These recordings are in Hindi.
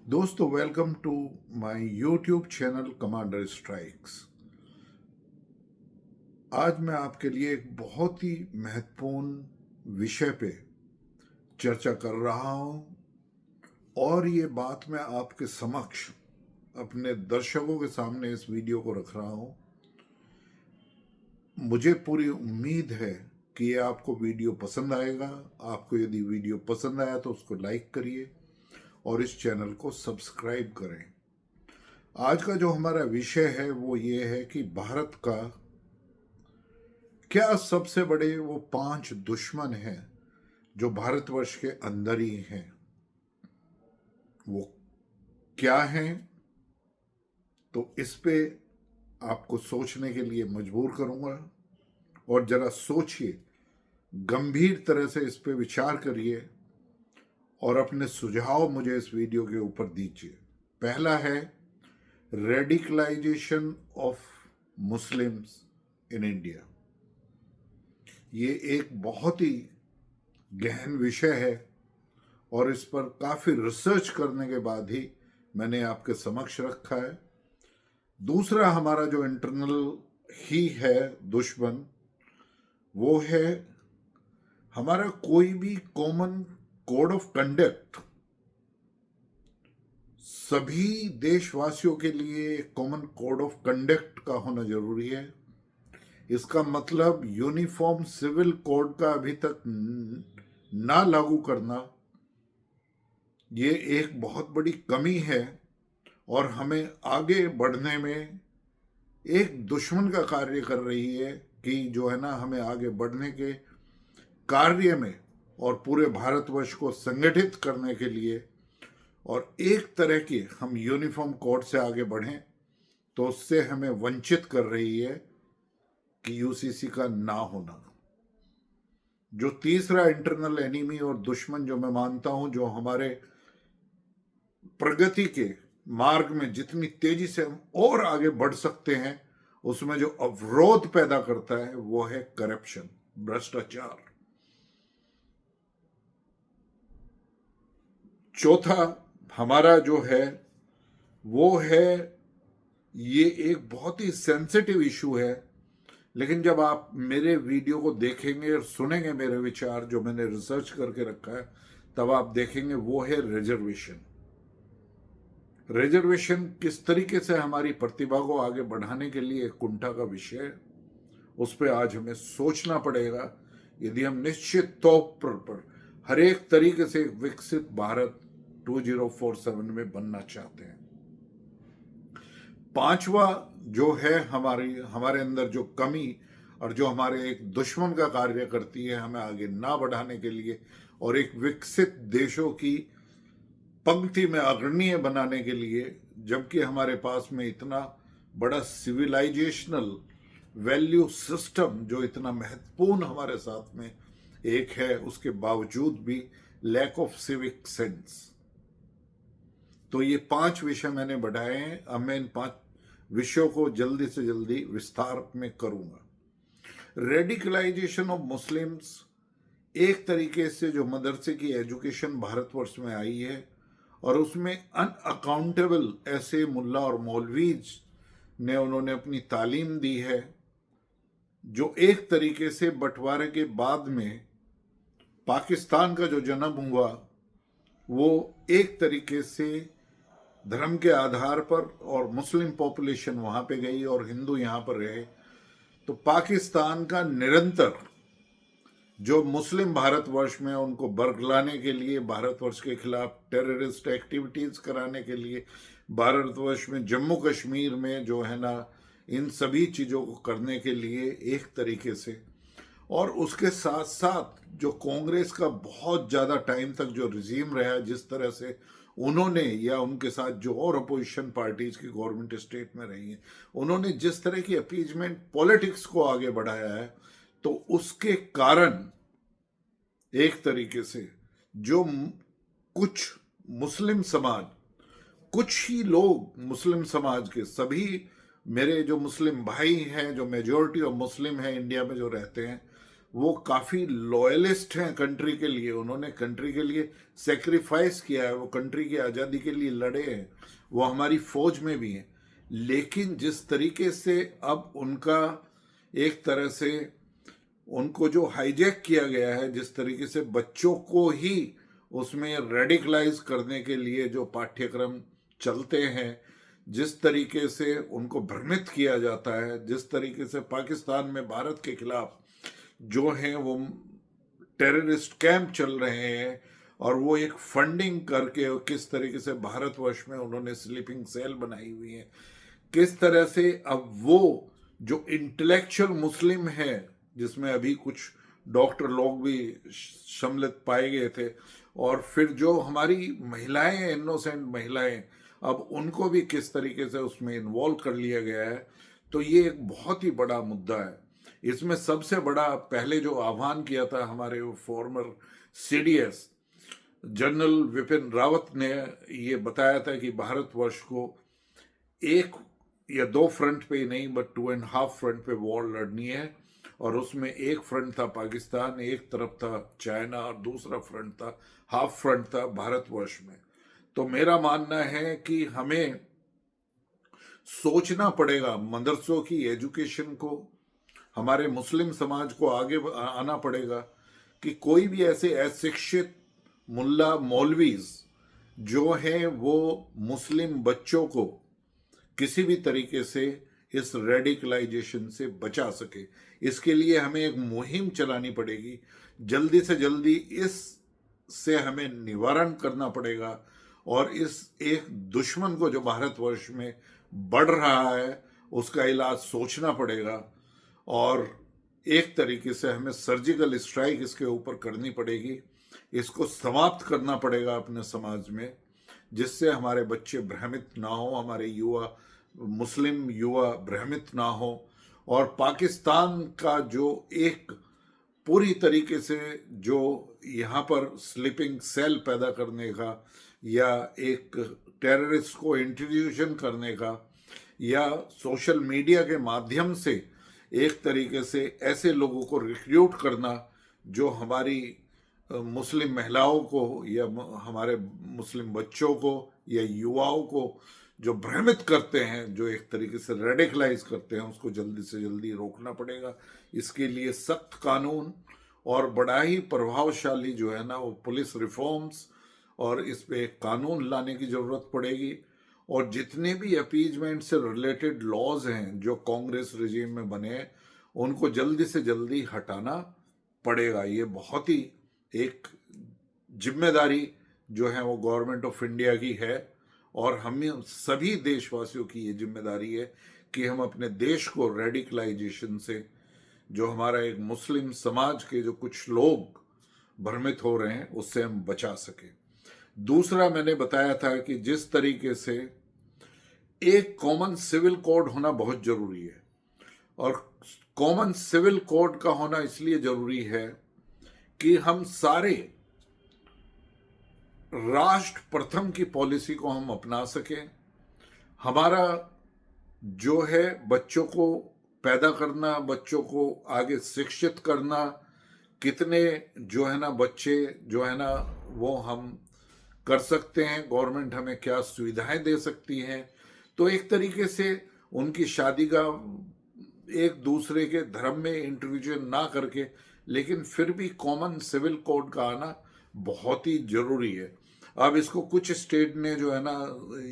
दोस्तों, welcome to my YouTube channel Commander Strikes. आज मैं आपके लिए एक बहुत ही महत्वपूर्ण विषय पे चर्चा कर रहा हूं और ये बात मैं आपके समक्ष अपने दर्शकों के सामने इस वीडियो को रख रहा हूं। मुझे पूरी उम्मीद है कि ये आपको वीडियो पसंद आएगा। आपको यदि वीडियो पसंद आया तो उसको लाइक करिए और इस चैनल को सब्सक्राइब करें। आज का जो हमारा विषय है वो ये है कि भारत का क्या सबसे बड़े वो 5 दुश्मन हैं जो भारतवर्ष के अंदर ही हैं। वो क्या हैं, तो इस पे आपको सोचने के लिए मजबूर करूंगा और जरा सोचिए, गंभीर तरह से इस पे विचार करिए और अपने सुझाव मुझे इस वीडियो के ऊपर दीजिए। पहला है radicalisation of Muslims in India. ये एक बहुत ही गहन विषय है और इस पर काफ़ी रिसर्च करने के बाद ही मैंने आपके समक्ष रखा है। दूसरा हमारा जो इंटरनल ही है दुश्मन, वो है हमारा कोई भी कॉमन कोड ऑफ कंडक्ट। सभी देशवासियों के लिए कॉमन कोड ऑफ कंडक्ट का होना जरूरी है। इसका मतलब यूनिफॉर्म सिविल कोड का अभी तक ना लागू करना, ये एक बहुत बड़ी कमी है और हमें आगे बढ़ने में एक दुश्मन का कार्य कर रही है कि जो है ना, हमें आगे बढ़ने के कार्य में और पूरे भारतवर्ष को संगठित करने के लिए और एक तरह की हम यूनिफॉर्म कोड से आगे बढ़ें, तो उससे हमें वंचित कर रही है कि यूसीसी का ना होना। जो तीसरा इंटरनल एनिमी और दुश्मन जो मैं मानता हूं, जो हमारे प्रगति के मार्ग में जितनी तेजी से हम और आगे बढ़ सकते हैं, उसमें जो अवरोध पैदा करता है वो है करप्शन, भ्रष्टाचार। चौथा हमारा जो है वो है, ये एक बहुत ही सेंसिटिव इशू है, लेकिन जब आप मेरे वीडियो को देखेंगे और सुनेंगे मेरे विचार जो मैंने रिसर्च करके रखा है, तब आप देखेंगे वो है रिजर्वेशन। रिजर्वेशन किस तरीके से हमारी प्रतिभा को आगे बढ़ाने के लिए एक कुंठा का विषय है, उस पर आज हमें सोचना पड़ेगा यदि हम निश्चित तौर पर हर एक तरीके से एक विकसित भारत 2047 में बनना चाहते हैं। पांचवा जो है हमारे अंदर जो कमी और जो हमारे एक दुश्मन का कार्य करती है हमें आगे ना बढ़ाने के लिए और एक विकसित देशों की पंक्ति में अग्रणीय बनाने के लिए, जबकि हमारे पास में इतना बड़ा सिविलाइजेशनल वैल्यू सिस्टम जो इतना महत्वपूर्ण हमारे साथ में एक है, उसके बावजूद भी लैक ऑफ सिविक सेंस। तो ये 5 विषय मैंने बढ़ाए हैं। अब मैं इन 5 विषयों को जल्दी से जल्दी विस्तार में करूंगा। रेडिकलाइजेशन ऑफ मुस्लिम्स, एक तरीके से जो मदरसे की एजुकेशन भारतवर्ष में आई है और उसमें अनअकाउंटेबल ऐसे मुल्ला और मौलवीज ने उन्होंने अपनी तालीम दी है, जो एक तरीके से बंटवारे के बाद में पाकिस्तान का जो जन्म हुआ वो एक तरीके से धर्म के आधार पर, और मुस्लिम पॉपुलेशन वहां पे गई और हिंदू यहां पर रहे। तो पाकिस्तान का निरंतर जो मुस्लिम भारतवर्ष में उनको बरगलाने के लिए, भारतवर्ष के खिलाफ टेररिस्ट एक्टिविटीज कराने के लिए, भारतवर्ष में जम्मू कश्मीर में जो है ना, इन सभी चीज़ों को करने के लिए एक तरीके से, और उसके साथ साथ जो कांग्रेस का बहुत ज़्यादा टाइम तक जो रिजीम रहा, जिस तरह से उन्होंने या उनके साथ जो और अपोजिशन पार्टीज की गवर्नमेंट स्टेट में रही हैं, उन्होंने जिस तरह की अपीजमेंट पॉलिटिक्स को आगे बढ़ाया है, तो उसके कारण एक तरीके से जो कुछ मुस्लिम समाज, कुछ ही लोग मुस्लिम समाज के, सभी मेरे जो मुस्लिम भाई हैं, जो मेजॉरिटी ऑफ मुस्लिम हैं इंडिया में जो रहते हैं, वो काफ़ी लॉयलिस्ट हैं कंट्री के लिए, उन्होंने कंट्री के लिए सेक्रीफाइस किया है, वो कंट्री की आज़ादी के लिए लड़े हैं, वो हमारी फौज में भी हैं। लेकिन जिस तरीके से अब उनका एक तरह से उनको जो हाईजैक किया गया है, जिस तरीके से बच्चों को ही उसमें रेडिकलाइज करने के लिए जो पाठ्यक्रम चलते हैं, जिस तरीके से उनको भ्रमित किया जाता है, जिस तरीके से पाकिस्तान में भारत के खिलाफ जो हैं वो टेररिस्ट कैंप चल रहे हैं, और वो एक फंडिंग करके किस तरीके से भारतवर्ष में उन्होंने स्लीपिंग सेल बनाई हुई है, किस तरह से अब वो जो इंटेलेक्चुअल मुस्लिम है, जिसमें अभी कुछ डॉक्टर लोग भी सम्मिलित पाए गए थे, और फिर जो हमारी महिलाएं हैं, इनोसेंट महिलाएं, अब उनको भी किस तरीके से उसमें इन्वॉल्व कर लिया गया है। तो ये एक बहुत ही बड़ा मुद्दा है। इसमें सबसे बड़ा पहले जो आह्वान किया था हमारे farmer CDS general Vipin Rawat ने ये बताया था कि भारतवर्ष को एक या दो फ्रंट पे ही नहीं, बट 2.5 फ्रंट पे वॉर लड़नी है, और उसमें एक फ्रंट था पाकिस्तान, एक तरफ था चाइना, और दूसरा फ्रंट था, हाफ फ्रंट था भारतवर्ष में। तो मेरा मानना है कि हमें सोचना पड़ेगा, मदरसों की एजुकेशन को, हमारे मुस्लिम समाज को आगे आना पड़ेगा कि कोई भी ऐसे अशिक्षित मुल्ला मौलवीज जो हैं वो मुस्लिम बच्चों को किसी भी तरीके से इस रेडिकलाइजेशन से बचा सके। इसके लिए हमें एक मुहिम चलानी पड़ेगी, जल्दी से जल्दी इस से हमें निवारण करना पड़ेगा, और इस एक दुश्मन को जो भारतवर्ष में बढ़ रहा है उसका इलाज सोचना पड़ेगा, और एक तरीके से हमें सर्जिकल स्ट्राइक इसके ऊपर करनी पड़ेगी, इसको समाप्त करना पड़ेगा अपने समाज में, जिससे हमारे बच्चे भ्रमित ना हो, हमारे युवा, मुस्लिम युवा भ्रमित ना हो, और पाकिस्तान का जो एक पूरी तरीके से जो यहाँ पर स्लीपिंग सेल पैदा करने का, या एक टेररिस्ट को इंट्रोड्यूशन करने का, या सोशल मीडिया के माध्यम से एक तरीके से ऐसे लोगों को रिक्रूट करना जो हमारी मुस्लिम महिलाओं को या हमारे मुस्लिम बच्चों को या युवाओं को जो भ्रमित करते हैं, जो एक तरीके से रेडिकलाइज करते हैं, उसको जल्दी से जल्दी रोकना पड़ेगा। इसके लिए सख्त कानून और बड़ा ही प्रभावशाली जो है ना वो पुलिस रिफॉर्म्स, और इस पे एक कानून लाने की ज़रूरत पड़ेगी। और जितने भी अपीजमेंट से रिलेटेड लॉज हैं जो कांग्रेस रिजीम में बने हैं, उनको जल्दी से जल्दी हटाना पड़ेगा। ये बहुत ही एक जिम्मेदारी जो है वो गवर्नमेंट ऑफ इंडिया की है, और हम सभी देशवासियों की ये जिम्मेदारी है कि हम अपने देश को रेडिकलाइजेशन से, जो हमारा एक मुस्लिम समाज के जो कुछ लोग भ्रमित हो रहे हैं, उससे हम बचा सकें। दूसरा, मैंने बताया था कि जिस तरीके से एक कॉमन सिविल कोड होना बहुत जरूरी है, और कॉमन सिविल कोड का होना इसलिए जरूरी है कि हम सारे राष्ट्र प्रथम की पॉलिसी को हम अपना सकें। हमारा जो है बच्चों को पैदा करना, बच्चों को आगे शिक्षित करना, कितने जो है ना बच्चे जो है ना वो हम कर सकते हैं, गवर्नमेंट हमें क्या सुविधाएं दे सकती हैं। तो एक तरीके से उनकी शादी का एक दूसरे के धर्म में इंटरव्यूजन ना करके, लेकिन फिर भी कॉमन सिविल कोड का आना बहुत ही जरूरी है। अब इसको कुछ स्टेट ने जो है ना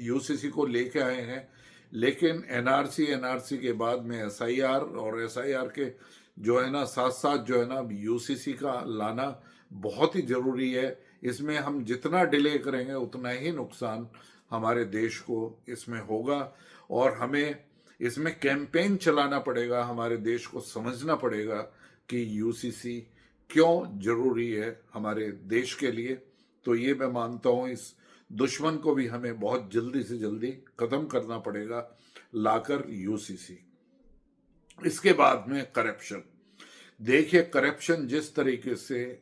यूसीसी को लेके आए हैं, लेकिन एनआरसी के बाद में एसआईआर, और एसआईआर के जो है ना साथ साथ जो है ना यूसीसी का लाना बहुत ही जरूरी है। इसमें हम जितना डिले करेंगे उतना ही नुकसान हमारे देश को इसमें होगा, और हमें इसमें कैंपेन चलाना पड़ेगा, हमारे देश को समझना पड़ेगा कि यूसीसी क्यों जरूरी है हमारे देश के लिए। तो ये मैं मानता हूँ इस दुश्मन को भी हमें बहुत जल्दी से जल्दी खत्म करना पड़ेगा, लाकर यूसीसी। इसके बाद में करप्शन। देखिए, करप्शन जिस तरीके से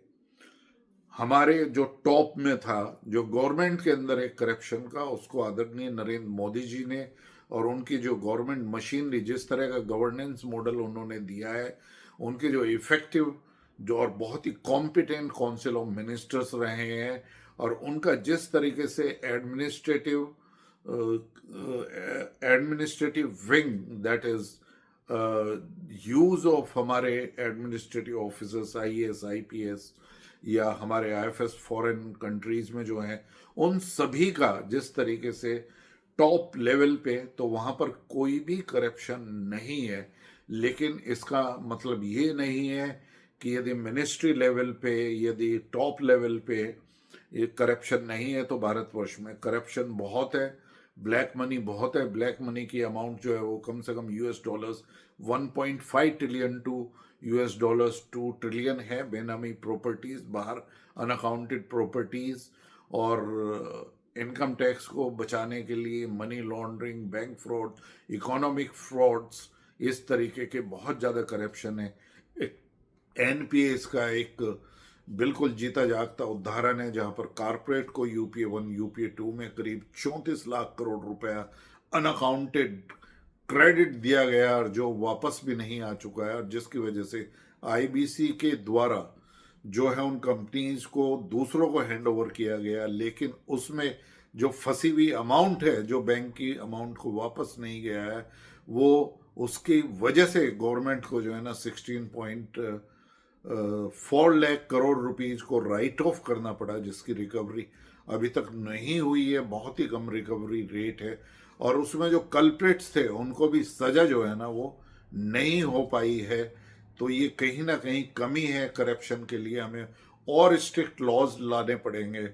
हमारे जो टॉप में था, जो गवर्नमेंट के अंदर एक करप्शन का, उसको आदरणीय नरेंद्र मोदी जी ने और उनकी जो गवर्नमेंट मशीनरी, जिस तरह का गवर्नेंस मॉडल उन्होंने दिया है, उनके जो इफेक्टिव जो और बहुत ही कॉम्पिटेंट काउंसिल ऑफ मिनिस्टर्स रहे हैं, और उनका जिस तरीके से administrative wing, that is use of हमारे एडमिनिस्ट्रेटिव ऑफिसर्स, आईएएस आईपीएस, या हमारे आईएफएस फॉरेन कंट्रीज में जो हैं, उन सभी का जिस तरीके से टॉप लेवल पे, तो वहाँ पर कोई भी करप्शन नहीं है। लेकिन इसका मतलब ये नहीं है कि यदि मिनिस्ट्री लेवल पे, यदि टॉप लेवल पे ये करप्शन नहीं है, तो भारतवर्ष में करप्शन बहुत है, ब्लैक मनी बहुत है। ब्लैक मनी की अमाउंट जो है वो कम से कम US dollars 1.5 trillion to US dollars 2 trillion है, बेनामी प्रॉपर्टीज बाहर, अनअकाउंटेड प्रॉपर्टीज, और इनकम टैक्स को बचाने के लिए money laundering, bank fraud, economic frauds, इस तरीके के बहुत ज़्यादा करप्शन है। एनपीएस का एक बिल्कुल जीता जागता उदाहरण है, जहां पर कारपोरेट को यूपीए 1 यूपीए 2 में करीब 34 लाख करोड़ रुपया अनअकाउंटेड क्रेडिट दिया गया, और जो वापस भी नहीं आ चुका है, और जिसकी वजह से आईबीसी के द्वारा जो है उन कंपनीज को दूसरों को हैंड ओवर किया गया, लेकिन उसमें जो फंसी हुई अमाउंट है, जो बैंक की अमाउंट को वापस नहीं गया है, वो उसकी वजह से गवर्नमेंट को जो है ना 16.4 लाख करोड़ रुपीज को राइट ऑफ करना पड़ा, जिसकी रिकवरी अभी तक नहीं हुई है, बहुत ही कम रिकवरी रेट है। और उसमें जो कल्प्रिट्स थे उनको भी सजा जो है ना वो नहीं हो पाई है। तो ये कहीं ना कहीं कमी है करप्शन के लिए, हमें और स्ट्रिक्ट लॉज लाने पड़ेंगे।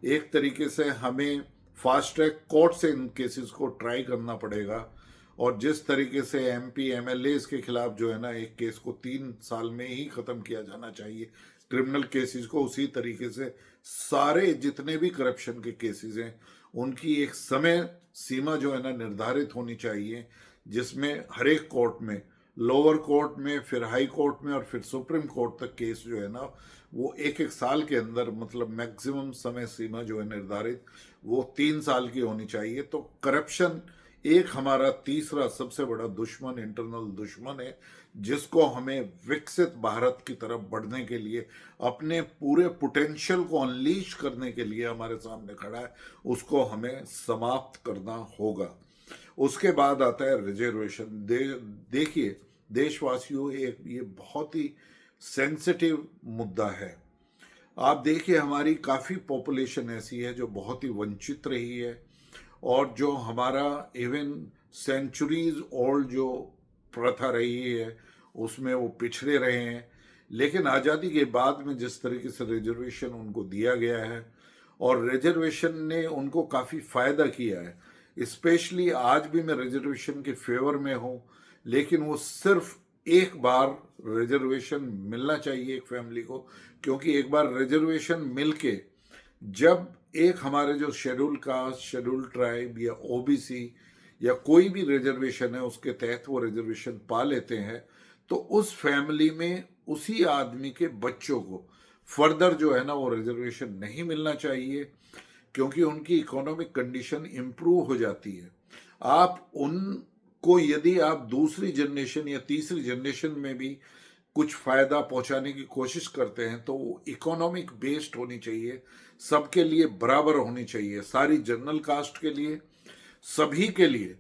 एक तरीके से हमें फास्ट ट्रैक कोर्ट से इन केसेस को ट्राई करना पड़ेगा, और जिस तरीके से एमपी एमएलए के खिलाफ जो है ना एक केस को 3 साल में ही खत्म किया जाना चाहिए, क्रिमिनल केसेस को, उसी तरीके से सारे जितने भी करप्शन के केसेस हैं उनकी एक समय सीमा जो है ना निर्धारित होनी चाहिए, जिसमें हर एक कोर्ट में, लोअर कोर्ट में, फिर हाई कोर्ट में, और फिर सुप्रीम कोर्ट तक केस जो है ना वो एक एक साल के अंदर, मतलब मैक्सिमम समय सीमा जो है निर्धारित, वो 3 साल की होनी चाहिए। तो करप्शन एक हमारा तीसरा सबसे बड़ा दुश्मन, इंटरनल दुश्मन है, जिसको हमें विकसित भारत की तरफ बढ़ने के लिए, अपने पूरे पोटेंशियल को अनलीश करने के लिए हमारे सामने खड़ा है, उसको हमें समाप्त करना होगा। उसके बाद आता है रिजर्वेशन। देखिए देशवासियों, एक ये बहुत ही सेंसिटिव मुद्दा है। आप देखिए हमारी काफ़ी पॉपुलेशन ऐसी है जो बहुत ही वंचित रही है, और जो हमारा इवन सेंचुरीज ओल्ड जो प्रथा रही है उसमें वो पिछड़े रहे हैं। लेकिन आज़ादी के बाद में जिस तरीके से रिजर्वेशन उनको दिया गया है, और रिजर्वेशन ने उनको काफ़ी फ़ायदा किया है, स्पेशली आज भी मैं रिजर्वेशन के फेवर में हूँ, लेकिन वो सिर्फ एक बार रिजर्वेशन मिलना चाहिए एक फैमिली को, क्योंकि एक बार रिजर्वेशन मिलके जब एक हमारे जो शेड्यूल कास्ट, शेड्यूल ट्राइब या ओबीसी या कोई भी रिजर्वेशन है उसके तहत वो रिजर्वेशन पा लेते हैं, तो उस फैमिली में उसी आदमी के बच्चों को फर्दर जो है ना वो रिजर्वेशन नहीं मिलना चाहिए, क्योंकि उनकी इकोनॉमिक कंडीशन इम्प्रूव हो जाती है। आप उनको यदि आप दूसरी जनरेशन या तीसरी जनरेशन में भी कुछ फायदा पहुंचाने की कोशिश करते हैं, तो वो इकोनॉमिक बेस्ड होनी चाहिए, सबके लिए बराबर होनी चाहिए, सारी जनरल कास्ट के लिए, सभी के लिए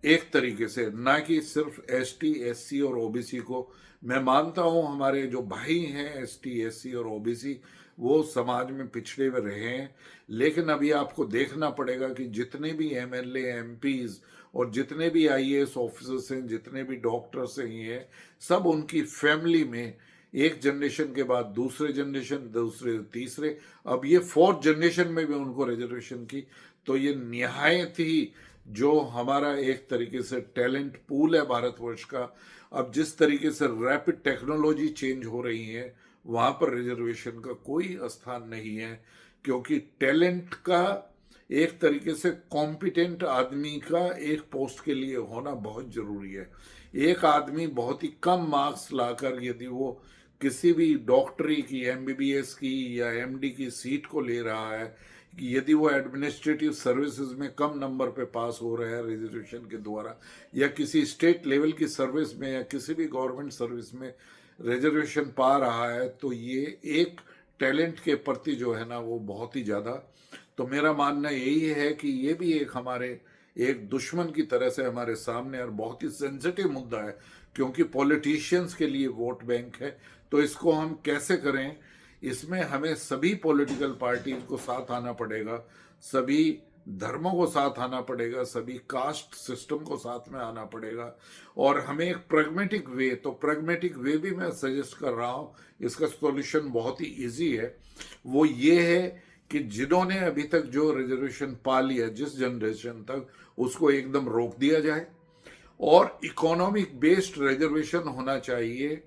एक तरीके से, ना कि सिर्फ एसटी, एससी और ओबीसी को। मैं मानता हूं हमारे जो भाई हैं एसटी, एससी और ओबीसी, वो समाज में पिछड़े हुए रहे हैं, लेकिन अभी आपको देखना पड़ेगा कि जितने भी एमएलए, एमपीज और जितने भी आईएएस ऑफिसर्स हैं, जितने भी डॉक्टर्स हैं, ये सब उनकी फैमिली में एक जनरेशन के बाद दूसरे जनरेशन, दूसरे तीसरे, अब ये फोर्थ जनरेशन में भी उनको रिजर्वेशन की। तो ये निहायत ही जो हमारा एक तरीके से टैलेंट पूल है भारतवर्ष का, अब जिस तरीके से रैपिड टेक्नोलॉजी चेंज हो रही है, वहाँ पर रिजर्वेशन का कोई स्थान नहीं है, क्योंकि टैलेंट का एक तरीके से कॉम्पिटेंट आदमी का एक पोस्ट के लिए होना बहुत जरूरी है। एक आदमी बहुत ही कम मार्क्स लाकर यदि वो किसी भी डॉक्टरी की, एमबीबीएस की या एमडी की सीट को ले रहा है, कि यदि वो एडमिनिस्ट्रेटिव सर्विसेज में कम नंबर पे पास हो रहा है रिजर्वेशन के द्वारा, या किसी स्टेट लेवल की सर्विस में या किसी भी गवर्नमेंट सर्विस में रिजर्वेशन पा रहा है, तो ये एक टैलेंट के प्रति जो है ना वो बहुत ही ज़्यादा, तो मेरा मानना यही है कि ये भी एक हमारे एक दुश्मन की तरह से हमारे सामने और बहुत ही सेंसिटिव मुद्दा है, क्योंकि पॉलिटिशियंस के लिए वोट बैंक है। तो इसको हम कैसे करें, इसमें हमें सभी पॉलिटिकल पार्टीज को साथ आना पड़ेगा, सभी धर्मों को साथ आना पड़ेगा, सभी कास्ट सिस्टम को साथ में आना पड़ेगा, और हमें एक प्रैग्मेटिक वे, तो प्रैग्मेटिक वे भी मैं सजेस्ट कर रहा हूँ, इसका सॉल्यूशन बहुत ही इजी है। वो ये है कि जिन्होंने अभी तक जो रिजर्वेशन पा लिया जिस जनरेशन तक, उसको एकदम रोक दिया जाए, और इकोनॉमिक बेस्ड रिजर्वेशन होना चाहिए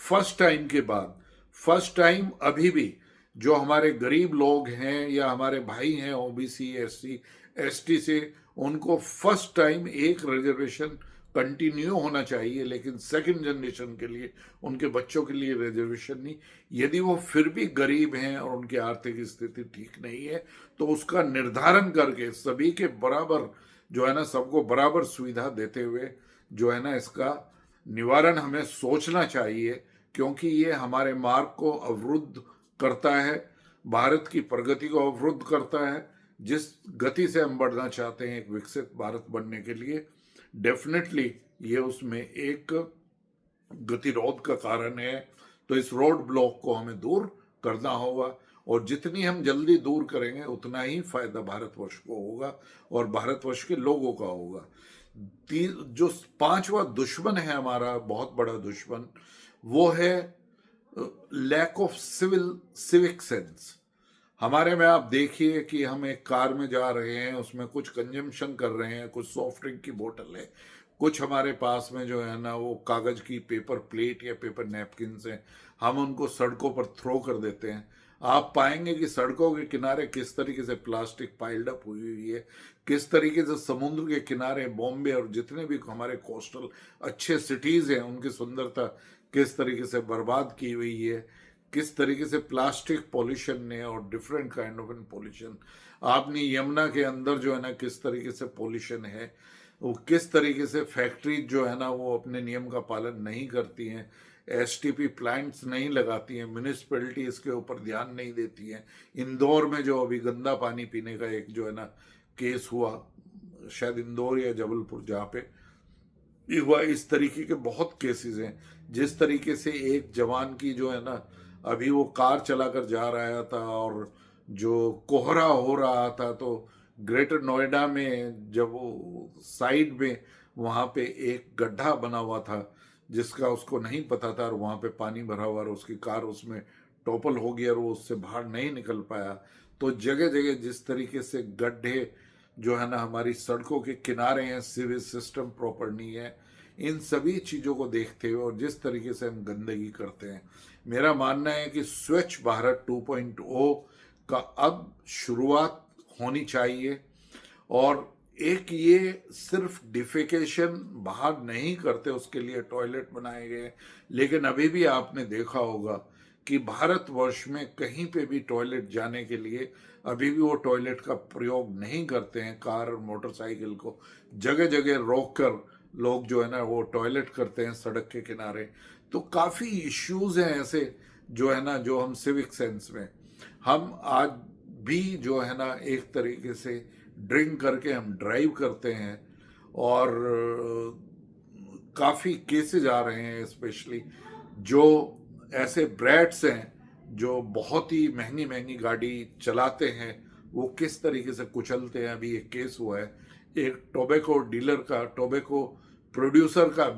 फर्स्ट टाइम के बाद। फर्स्ट टाइम अभी भी जो हमारे गरीब लोग हैं या हमारे भाई हैं ओबीसी एससी एसटी से, उनको फर्स्ट टाइम एक रिजर्वेशन कंटिन्यू होना चाहिए, लेकिन सेकंड जनरेशन के लिए, उनके बच्चों के लिए रिजर्वेशन नहीं। यदि वो फिर भी गरीब हैं और उनकी आर्थिक स्थिति ठीक नहीं है, तो उसका निर्धारण करके सभी के बराबर जो है ना, सबको बराबर सुविधा देते हुए जो है ना, इसका निवारण हमें सोचना चाहिए, क्योंकि ये हमारे मार्ग को अवरुद्ध करता है, भारत की प्रगति को अवरुद्ध करता है। जिस गति से हम बढ़ना चाहते हैं एक विकसित भारत बनने के लिए, डेफिनेटली ये उसमें एक गतिरोध का कारण है। तो इस रोड ब्लॉक को हमें दूर करना होगा, और जितनी हम जल्दी दूर करेंगे उतना ही फायदा भारतवर्ष को होगा और भारतवर्ष के लोगों का होगा। जो पांचवा दुश्मन है हमारा, बहुत बड़ा दुश्मन, वो है लैक ऑफ सिविक सेंस। हमारे में आप देखिए कि हम एक कार में जा रहे हैं, उसमें कुछ कंजम्पशन कर रहे हैं, कुछ सॉफ्ट ड्रिंक की बोतल है, कुछ हमारे पास में जो है ना वो कागज की पेपर प्लेट या पेपर नैपकिन हैं, हम उनको सड़कों पर थ्रो कर देते हैं। आप पाएंगे कि सड़कों के किनारे किस तरीके से प्लास्टिक पाइल्ड अप हुई हुई है, किस तरीके से समुद्र के किनारे बॉम्बे और जितने भी हमारे कोस्टल अच्छे सिटीज हैं उनकी सुंदरता किस तरीके से बर्बाद की हुई है, किस तरीके से प्लास्टिक पॉल्यूशन ने और डिफरेंट काइंड ऑफ पॉल्यूशन, आपने यमुना के अंदर जो है ना किस तरीके से पॉल्यूशन है, वो किस तरीके से फैक्ट्रीज जो है ना वो अपने नियम का पालन नहीं करती हैं, एसटीपी प्लांट्स नहीं लगाती हैं, म्यूनिसिपैलिटी इसके ऊपर ध्यान नहीं देती है। इंदौर में जो अभी गंदा पानी पीने का एक जो है ना केस हुआ, शायद इंदौर या जबलपुर, जहाँ पे हुआ, इस तरीके के बहुत केसेस हैं। जिस तरीके से एक जवान की जो है ना, अभी वो कार चलाकर जा रहा था और जो कोहरा हो रहा था, तो ग्रेटर नोएडा में जब वो साइड में वहाँ पे एक गड्ढा बना हुआ था जिसका उसको नहीं पता था, और वहाँ पे पानी भरा हुआ और उसकी कार उसमें टॉपल हो गई और वो उससे बाहर नहीं निकल पाया। तो जगह जगह जिस तरीके से गड्ढे जो है ना हमारी सड़कों के किनारे हैं, सिविल सिस्टम प्रॉपर नहीं है, इन सभी चीज़ों को देखते हुए और जिस तरीके से हम गंदगी करते हैं, मेरा मानना है कि स्वच्छ भारत 2.0 का अब शुरुआत होनी चाहिए। और एक ये सिर्फ डिफेकेशन बाहर नहीं करते, उसके लिए टॉयलेट बनाए गए, लेकिन अभी भी आपने देखा होगा कि भारतवर्ष में कहीं पे भी टॉयलेट जाने के लिए अभी भी वो टॉयलेट का प्रयोग नहीं करते हैं। कार और मोटरसाइकिल को जगह जगह रोक कर लोग जो है ना वो टॉयलेट करते हैं सड़क के किनारे। तो काफ़ी इश्यूज हैं ऐसे जो है ना, जो हम सिविक सेंस में हम आज भी जो है ना एक तरीके से ड्रिंक करके हम ड्राइव करते हैं, और काफ़ी केसेस आ रहे हैं, स्पेशली जो ऐसे ब्रैट्स हैं जो बहुत ही महंगी महंगी गाड़ी चलाते हैं, वो किस तरीके से कुचलते हैं। अभी एक केस हुआ है, एक टोबैको डीलर का, टोबैको प्रोड्यूसर का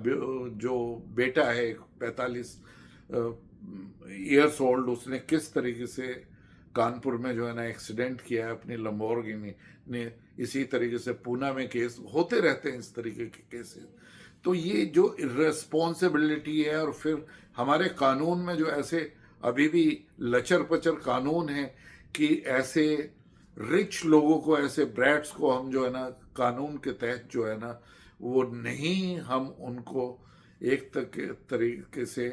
जो बेटा है 45 ईयर्स ओल्ड, उसने किस तरीके से कानपुर में जो है ना एक्सीडेंट किया है अपनी लंबोर्गिनी ने। इसी तरीके से पूना में केस होते रहते हैं, इस तरीके के केसेस। तो ये जो इर्रेस्पॉन्सिबिलिटी है, और फिर हमारे कानून में जो ऐसे अभी भी लचर पचर कानून है कि ऐसे रिच लोगों को, ऐसे ब्रैट्स को हम जो है ना कानून के तहत जो है ना वो नहीं, हम उनको एक तरीके से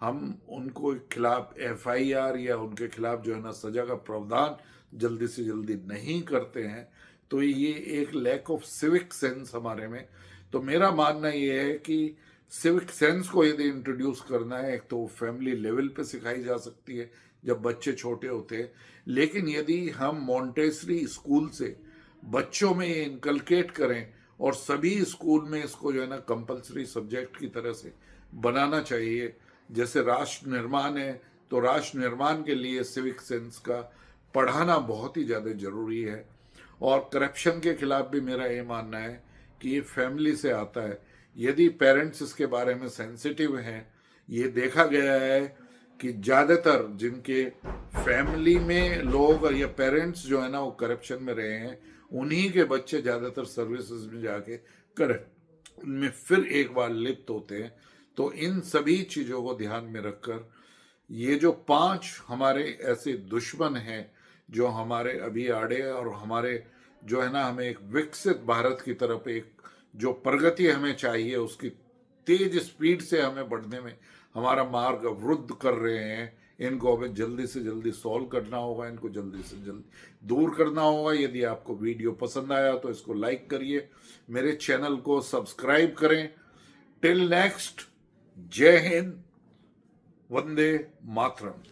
हम उनको खिलाफ एफआईआर या उनके खिलाफ जो है ना सजा का प्रावधान जल्दी से जल्दी नहीं करते हैं। तो ये एक लैक ऑफ सिविक सेंस हमारे में। तो मेरा मानना ये है कि सिविक सेंस को यदि इंट्रोड्यूस करना है, एक तो फैमिली लेवल पे सिखाई जा सकती है जब बच्चे छोटे होते हैं, लेकिन यदि हम मॉन्टेसरी स्कूल से बच्चों में ये इनकलकेट करें और सभी स्कूल में इसको जो है ना कंपलसरी सब्जेक्ट की तरह से बनाना चाहिए, जैसे राष्ट्र निर्माण है तो राष्ट्र निर्माण के लिए सिविक सेंस का पढ़ाना बहुत ही ज़्यादा जरूरी है। और करप्शन के खिलाफ भी मेरा ये मानना है कि ये फैमिली से आता है। यदि पेरेंट्स इसके बारे में सेंसिटिव हैं, ये देखा गया है कि ज़्यादातर जिनके फैमिली में लोग या पेरेंट्स जो है ना वो करप्शन में रहे हैं, उन्हीं के बच्चे ज़्यादातर सर्विसेज में जाके करप्शन में फिर एक बार लिप्त होते हैं। तो इन सभी चीज़ों को ध्यान में रखकर ये जो 5 हमारे ऐसे दुश्मन हैं जो हमारे अभी आड़े और हमारे जो है ना हमें एक विकसित भारत की तरफ एक जो प्रगति हमें चाहिए उसकी तेज स्पीड से हमें बढ़ने में हमारा मार्ग अवरुद्ध कर रहे हैं, इनको हमें जल्दी से जल्दी सॉल्व करना होगा, इनको जल्दी से जल्दी दूर करना होगा। यदि आपको वीडियो पसंद आया तो इसको लाइक करिए, मेरे चैनल को सब्सक्राइब करें। टिल नेक्स्ट, जय हिंद, वंदे मातरम।